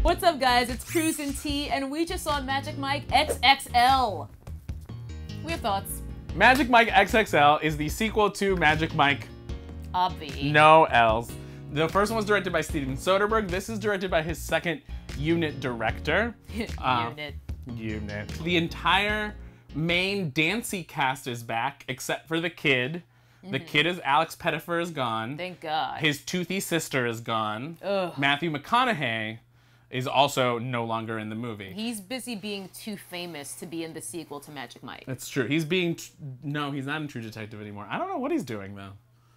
What's up, guys? It's Cruz and T, and we just saw Magic Mike XXL. We have thoughts. Magic Mike XXL is the sequel to Magic Mike. Obvi. No L's. The first one was directed by Steven Soderbergh. This is directed by his second unit director. Unit. The entire main Dancy cast is back, except for the kid. The kid is Alex Pettyfer is gone. Thank God. His toothy sister is gone. Ugh. Not McConaughey is also no longer in the movie. He's busy being too famous to be in the sequel to Magic Mike. That's true. He's being... No, he's not in True Detective anymore. I don't know what he's doing, though.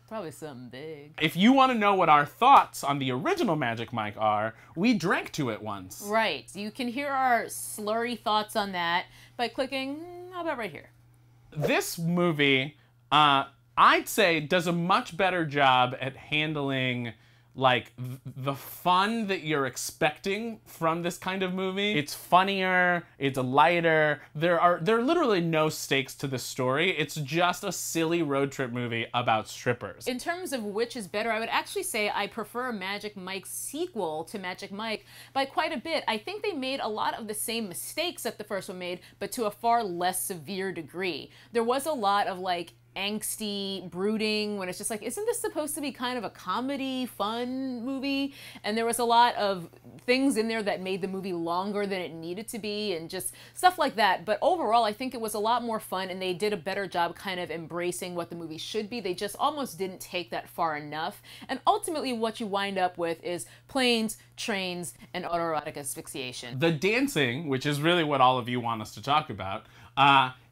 Probably something big. If you want to know what our thoughts on the original Magic Mike are, we drank to it once. Right. You can hear our slurry thoughts on that by clicking, how about right here? This movie, I'd say, does a much better job at handling like the fun that you're expecting from this kind of movie. It's funnier, it's lighter. There are literally no stakes to the story. It's just a silly road trip movie about strippers. In terms of which is better, I would actually say I prefer Magic Mike's sequel to Magic Mike by quite a bit. I think they made a lot of the same mistakes that the first one made, but to a far less severe degree. There was a lot of like angsty brooding when it's just like, isn't this supposed to be kind of a comedy, fun movie? And there was a lot of things in there that made the movie longer than it needed to be and just stuff like that. But overall, I think it was a lot more fun and they did a better job kind of embracing what the movie should be. They just almost didn't take that far enough. And ultimately what you wind up with is planes, trains, and autoerotic asphyxiation. The dancing, which is really what all of you want us to talk about,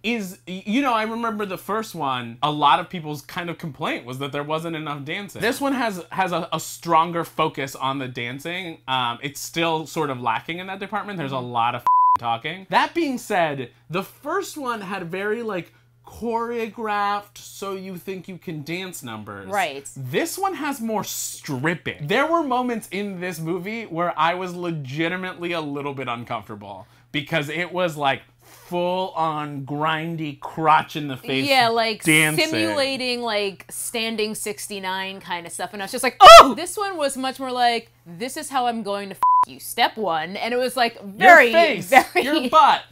is, you know, I remember the first one, a lot of people's kind of complaint was that there wasn't enough dancing. This one has a stronger focus on the dancing. It's still sort of lacking in that department. There's a lot of talking. That being said, the first one had very like choreographed, so you think you can dance numbers. Right. This one has more stripping. There were moments in this movie where I was legitimately a little bit uncomfortable because it was like full-on grindy crotch in the face. Yeah, like dancing. Simulating like standing 69 kind of stuff. And I was just like, oh! This one was much more like, this is how I'm going to you. Step one. And it was like very, your face, your butt,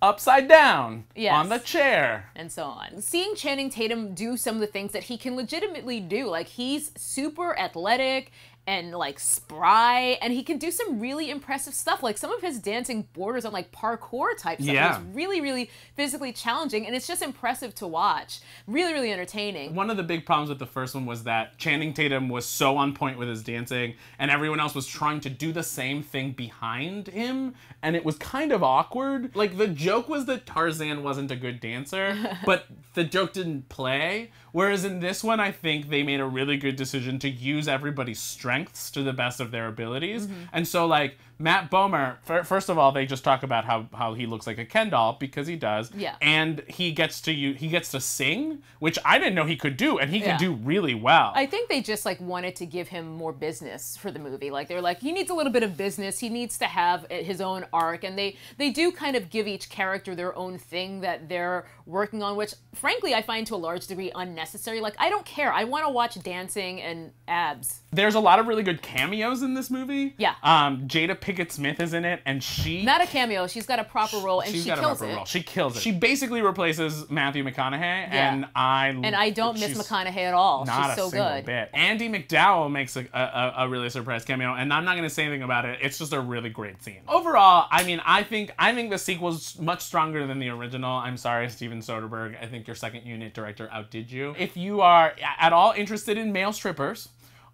upside down, yes, on the chair. And so on. Seeing Channing Tatum do some of the things that he can legitimately do, like he's super athletic and like spry, and he can do some really impressive stuff. Like some of his dancing borders on like parkour type stuff. Yeah. It's really, really physically challenging, and it's just impressive to watch. Really, really entertaining. One of the big problems with the first one was that Channing Tatum was so on point with his dancing, and everyone else was trying to do the same thing behind him, and it was kind of awkward. Like the joke was that Tarzan wasn't a good dancer, but the joke didn't play. Whereas in this one, I think they made a really good decision to use everybody's strengths to the best of their abilities. And so like Matt Bomer, first of all, they just talk about how he looks like a Ken doll, because he does. Yeah. And he gets to sing, which I didn't know he could do, and he can do really well. I think they just like wanted to give him more business for the movie. Like they're like, he needs a little bit of business. He needs to have his own arc, and they do kind of give each character their own thing that they're working on, which frankly I find to a large degree unnecessary. Like I don't care. I want to watch dancing and abs. There's a lot of really good cameos in this movie. Yeah. Jada Pinkett Smith is in it, and she... Not a cameo. She's got a proper role, and she kills it. She kills it. She basically replaces Matthew McConaughey, and I don't miss McConaughey at all. Not She's so good. Bit. Andy McDowell makes a really surprise cameo, and I'm not going to say anything about it. It's just a really great scene. Overall, I mean, I think the sequel's much stronger than the original. I'm sorry, Steven Soderbergh. I think your second unit director outdid you. If you are at all interested in male strippers,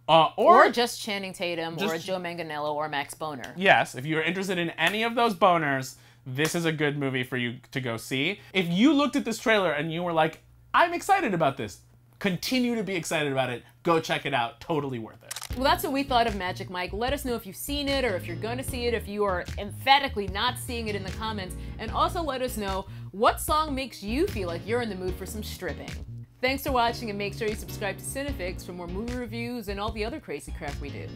or just Channing Tatum, or Joe Manganiello, or Max Boner. Yes, if you're interested in any of those boners, this is a good movie for you to go see. If you looked at this trailer and you were like, I'm excited about this, continue to be excited about it. Go check it out. Totally worth it. Well, that's what we thought of Magic Mike. Let us know if you've seen it, or if you're going to see it, if you are emphatically not seeing it in the comments. And also let us know what song makes you feel like you're in the mood for some stripping. Thanks for watching, and make sure you subscribe to CineFix for more movie reviews and all the other crazy crap we do.